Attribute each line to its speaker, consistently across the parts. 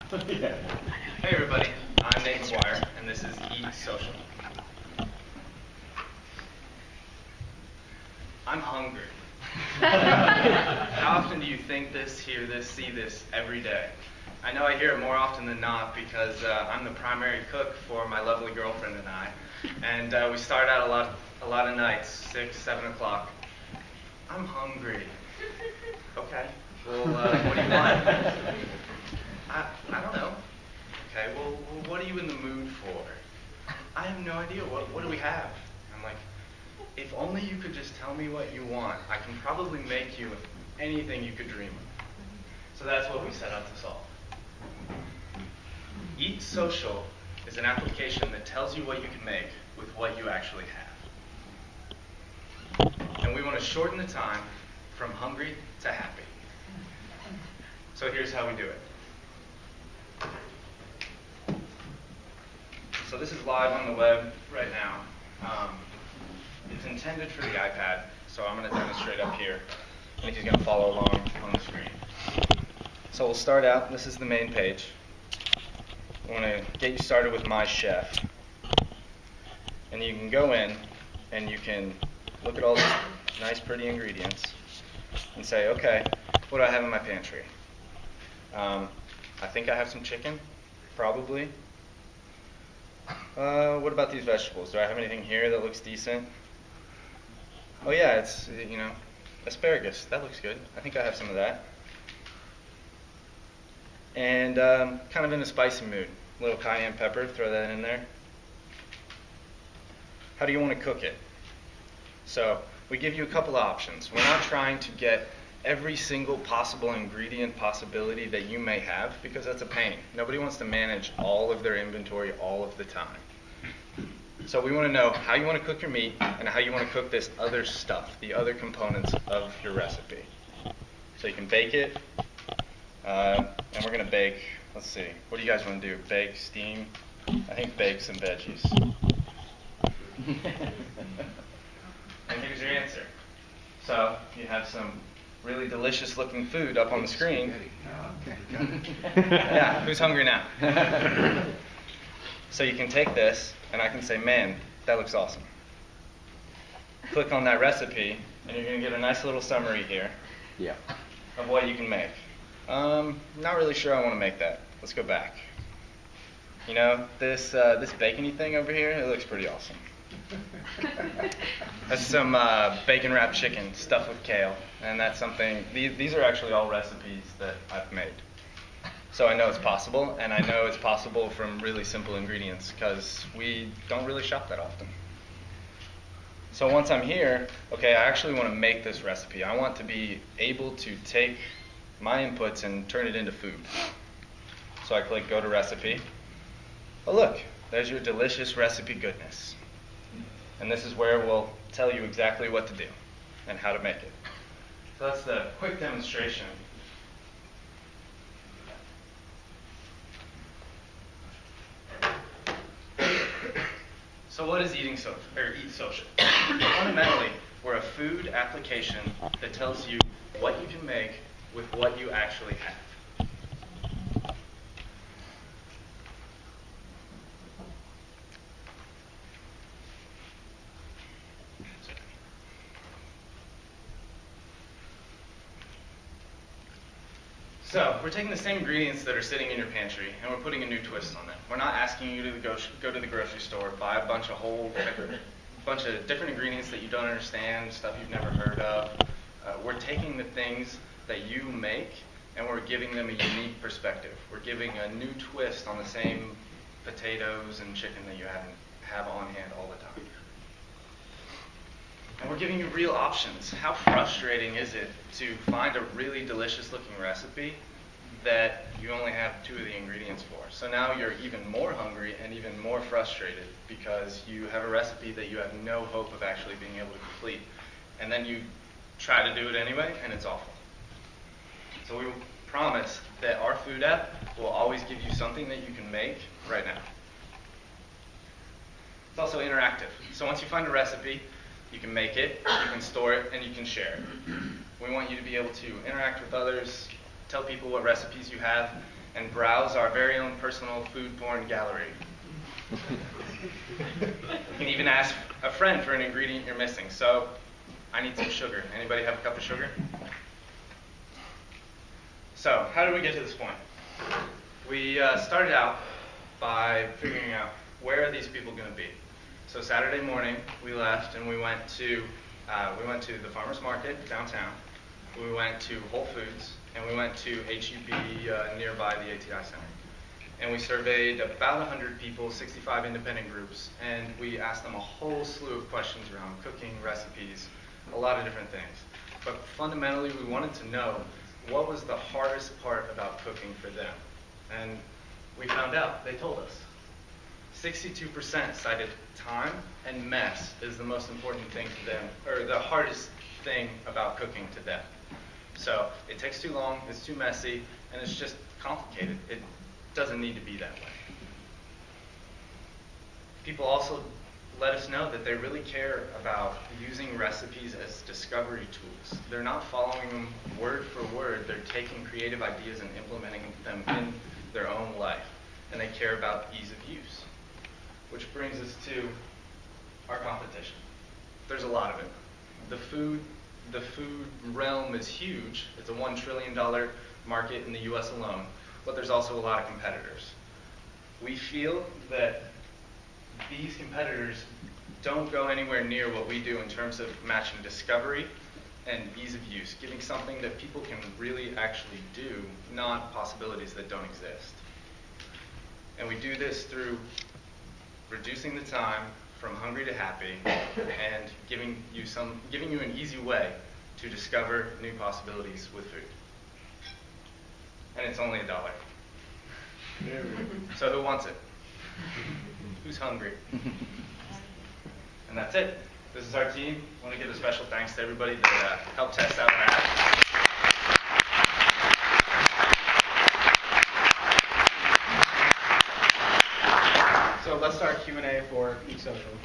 Speaker 1: Yeah.
Speaker 2: Hey everybody, I'm Nate McGuire, and this is EatSocial. I'm hungry. How often do you think this, hear this, see this every day? I know I hear it more often than not because I'm the primary cook for my lovely girlfriend and I, and we start out a lot of nights, 6, 7 o'clock. I'm hungry. Okay. Well, what do you want? I don't know. Okay, well, what are you in the mood for? I have no idea. What do we have? I'm like, if only you could just tell me what you want. I can probably make you anything you could dream of. So that's what we set out to solve. EatSocial is an application that tells you what you can make with what you actually have. And we want to shorten the time from hungry to happy. So here's how we do it. So this is live on the web right now. It's intended for the iPad, so I'm going to demonstrate up here, and he's going to follow along on the screen. So we'll start out. This is the main page. I want to get you started with My Chef. And you can go in, and you can look at all these nice, pretty ingredients, and say, okay, what do I have in my pantry? I think I have some chicken, probably. What about these vegetables? Do I have anything here that looks decent? Oh yeah, it's, asparagus. That looks good. I think I have some of that. And kind of in a spicy mood. A little cayenne pepper, throw that in there. How do you want to cook it? So we give you a couple of options. We're not trying to get every single possible ingredient possibility that you may have, because that's a pain. Nobody wants to manage all of their inventory all of the time. So we want to know how you want to cook your meat and how you want to cook this other stuff, the other components of your recipe. So you can bake it, and we're going to bake, let's see, what do you guys want to do? Bake, steam? I think bake some veggies. And here's your answer. So you have some really delicious looking food up on the screen. Yeah, who's hungry now? So you can take this, and I can say, man, that looks awesome. Click on that recipe, and you're going to get a nice little summary here of what you can make. Not really sure I want to make that. Let's go back. You know, this bacon-y thing over here, it looks pretty awesome. That's some bacon wrapped chicken stuffed with kale, and that's something, these are actually all recipes that I've made. So I know it's possible, and I know it's possible from really simple ingredients, because we don't really shop that often. So once I'm here, okay, I actually want to make this recipe. I want to be able to take my inputs and turn it into food. So I click go to recipe. Oh look, there's your delicious recipe goodness. And this is where we'll tell you exactly what to do and how to make it. So that's the quick demonstration. So what is EatSocial? Fundamentally, we're a food application that tells you what you can make with what you actually have. So we're taking the same ingredients that are sitting in your pantry, and we're putting a new twist on them. We're not asking you to go to the grocery store, buy a bunch of different ingredients that you don't understand, stuff you've never heard of. We're taking the things that you make, and we're giving them a unique perspective. We're giving a new twist on the same potatoes and chicken that you have on hand all the time. And we're giving you real options. How frustrating is it to find a really delicious looking recipe that you only have 2 of the ingredients for? So now you're even more hungry and even more frustrated because you have a recipe that you have no hope of actually being able to complete. And then you try to do it anyway, and it's awful. So we promise that our food app will always give you something that you can make right now. It's also interactive. So once you find a recipe, you can make it, you can store it, and you can share it. We want you to be able to interact with others, tell people what recipes you have, and browse our very own personal food porn gallery. You can even ask a friend for an ingredient you're missing. So, I need some sugar. Anybody have a cup of sugar? So, how did we get to this point? We started out by figuring out where are these people going to be. So Saturday morning, we left and we went to the farmers market downtown. We went to Whole Foods and we went to HEB nearby the ATI Center. And we surveyed about 100 people, 65 independent groups, and we asked them a whole slew of questions around cooking, recipes, a lot of different things. But fundamentally, we wanted to know what was the hardest part about cooking for them. And we found out, they told us. 62% cited time and mess is the most important thing to them, or the hardest thing about cooking to them. So it takes too long, it's too messy, and it's just complicated. It doesn't need to be that way. People also let us know that they really care about using recipes as discovery tools. They're not following them word for word, they're taking creative ideas and implementing them in their own life. And they care about ease of use. Which brings us to our competition. There's a lot of it. The food realm is huge. It's a $1 trillion market in the US alone, but there's also a lot of competitors. We feel that these competitors don't go anywhere near what we do in terms of matching discovery and ease of use, giving something that people can really actually do, not possibilities that don't exist. And we do this through reducing the time from hungry to happy and giving you an easy way to discover new possibilities with food. And it's only $1. So who wants it? Who's hungry? And that's it. This is our team. I want to give a special thanks to everybody that helped test out our app.
Speaker 1: So let's start Q&A for EatSocial.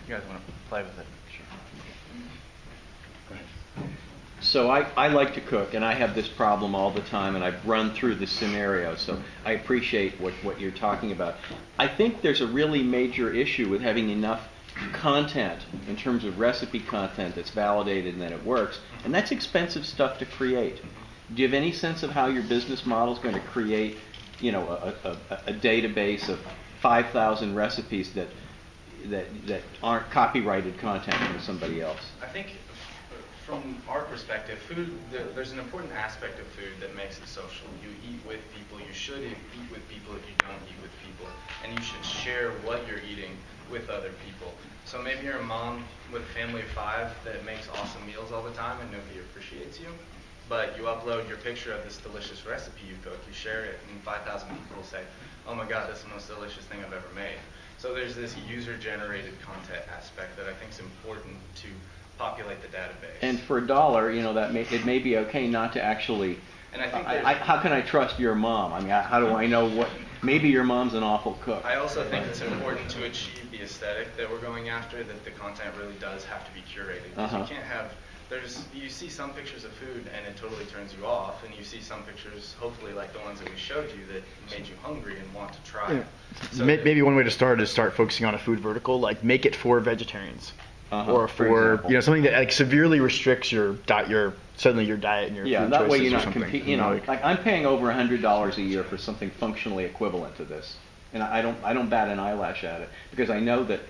Speaker 2: You guys want to play with it? Sure. Go ahead.
Speaker 3: So I like to cook, and I have this problem all the time, and I've run through this scenario, so I appreciate what you're talking about. I think there's a really major issue with having enough content in terms of recipe content that's validated and that it works, and that's expensive stuff to create. Do you have any sense of how your business model is going to create, a database of 5,000 recipes that aren't copyrighted content from somebody else?
Speaker 2: I think from our perspective, food, there's an important aspect of food that makes it social. You eat with people. You should eat with people if you don't eat with people. And you should share what you're eating with other people. So maybe you're a mom with a family of 5 that makes awesome meals all the time and nobody appreciates you. But you upload your picture of this delicious recipe you cook, you share it, and 5,000 people will say, oh my God, that's the most delicious thing I've ever made. So there's this user-generated content aspect that I think is important to populate the database.
Speaker 3: And for $1, it may be okay not to actually.
Speaker 2: And I think
Speaker 3: how can I trust your mom? I mean, how do I know what? Maybe your mom's an awful cook.
Speaker 2: I also think it's important to achieve the aesthetic that we're going after, that the content really does have to be curated. Because you can't have. You see some pictures of food and it totally turns you off, and you see some pictures, hopefully like the ones that we showed you, that made you hungry and want to try.
Speaker 4: Yeah. So maybe one way to start is start focusing on a food vertical, like make it for vegetarians, or for something that like severely restricts your diet, your diet and your food choices.
Speaker 3: Yeah, that way you're not
Speaker 4: something.
Speaker 3: competing. Like I'm paying over $100 a year for something functionally equivalent to this, and I don't bat an eyelash at it because I know that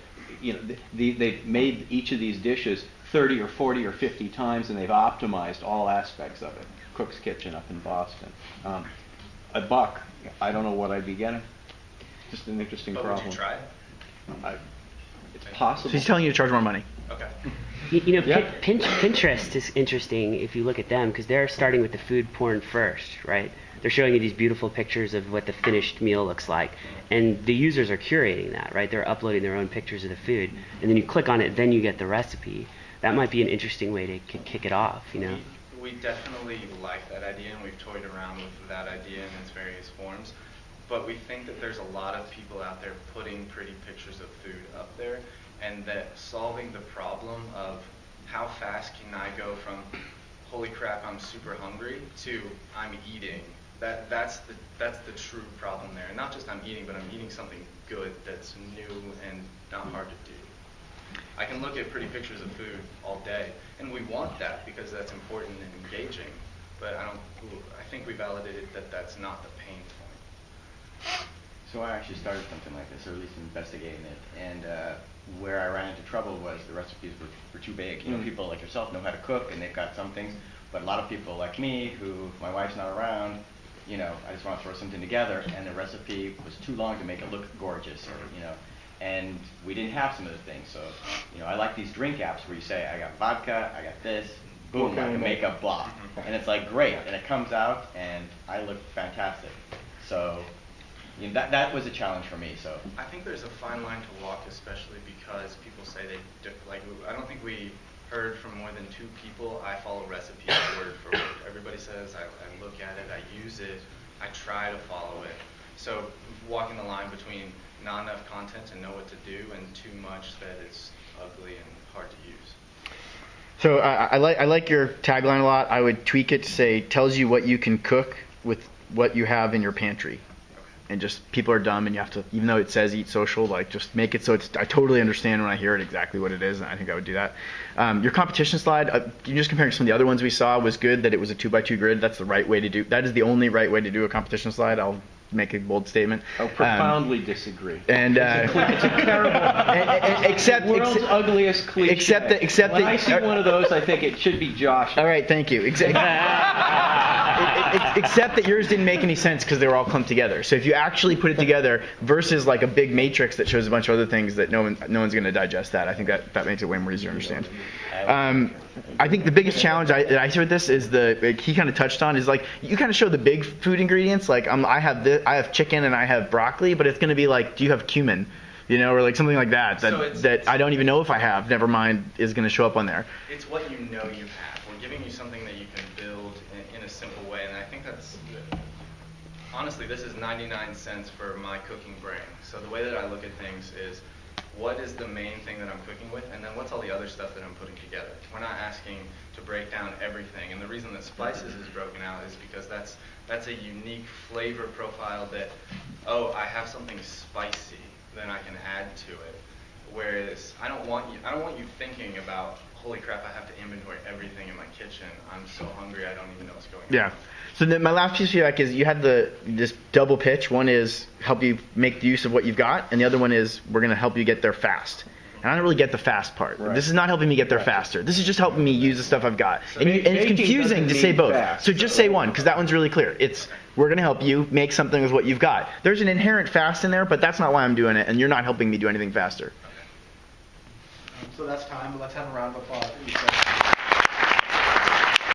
Speaker 3: they've made each of these dishes 30 or 40 or 50 times, and they've optimized all aspects of it. Cook's Kitchen up in Boston. $1, I don't know what I'd be getting. Just an interesting problem.
Speaker 2: Would you try it?
Speaker 3: It's possible.
Speaker 4: So he's telling you to charge more money.
Speaker 2: Okay.
Speaker 5: Pinterest is interesting if you look at them, because they're starting with the food porn first, right? They're showing you these beautiful pictures of what the finished meal looks like, and the users are curating that, right? They're uploading their own pictures of the food, and then you click on it, then you get the recipe. That might be an interesting way to kick it off,
Speaker 2: We definitely like that idea, and we've toyed around with that idea in its various forms. But we think that there's a lot of people out there putting pretty pictures of food up there, and that solving the problem of how fast can I go from holy crap, I'm super hungry, to I'm eating. That's the true problem there. And not just I'm eating, but I'm eating something good that's new and not hard to do. I can look at pretty pictures of food all day, and we want that because that's important and engaging. But I think we validated that that's not the pain point.
Speaker 6: So I actually started something like this, or at least investigating it, and where I ran into trouble was the recipes were too big. You know, people like yourself know how to cook, and they've got some things, but a lot of people like me, who my wife's not around, you know, I just want to throw something together, and the recipe was too long to make it look gorgeous, or, you know, and we didn't have some of those things. So, you know, I like these drink apps where you say, I got vodka, I got this, boom, I can make a blah, and it's like great, and it comes out, and I look fantastic. So, you know, that was a challenge for me. So
Speaker 2: I think there's a fine line to walk, especially because people say I don't think we heard from more than 2 people. I follow recipes word for word. Everybody says I look at it, I use it, I try to follow it. So walking the line between not enough content to know what to do and too much that it's ugly and hard to use.
Speaker 4: So I like your tagline a lot. I would tweak it to say, tells you what you can cook with what you have in your pantry. And just, people are dumb, and you have to, even though it says Eat Social, like, just make it so it's, I totally understand when I hear it exactly what it is, and I think I would do that. Your competition slide, you just comparing some of the other ones we saw, was good, that it was a 2x2 grid. That's the right way to do, that is the only right way to do a competition slide. I'll make a bold statement.
Speaker 3: I profoundly disagree.
Speaker 4: And
Speaker 3: it's a terrible,
Speaker 4: except
Speaker 3: world's ugliest cliche.
Speaker 4: Except
Speaker 3: when I see one of those, I think it should be Josh.
Speaker 4: All right, thank you. Exactly. Except that yours didn't make any sense because they were all clumped together. So if you actually put it together versus like a big matrix that shows a bunch of other things that no one's going to digest that, I think that makes it way more easier to understand. I think the biggest challenge that I see with this is he kind of touched on is like, you kind of show the big food ingredients, like I have chicken and I have broccoli, but it's going to be like, do you have cumin? You know, or like something like that that I don't even know if I have, never mind, is going to show up on there.
Speaker 2: It's what you know you have. We're giving you something that you can build in a simple way, and I think that's, honestly, this is 99 cents for my cooking brain. So the way that I look at things is, what is the main thing that I'm cooking with, and then what's all the other stuff that I'm putting together. We're not asking to break down everything, and the reason that spices is broken out is because that's a unique flavor profile that, oh, I have something spicy, then I can add to it. Whereas I don't want you thinking about, holy crap, I have to inventory everything in my kitchen. I'm so hungry, I don't even know what's going on.
Speaker 4: Yeah. So then my last piece of feedback is you had this double pitch. One is help you make the use of what you've got, and the other one is we're going to help you get there fast. And I don't really get the fast part. Right. This is not helping me get there faster. This is just helping me use the stuff I've got. So and it's confusing to say both. Fast. So just say one, because that one's really clear. It's, we're going to help you make something with what you've got. There's an inherent fast in there, but that's not why I'm doing it, and you're not helping me do anything faster.
Speaker 1: So that's time, but let's have a round of applause.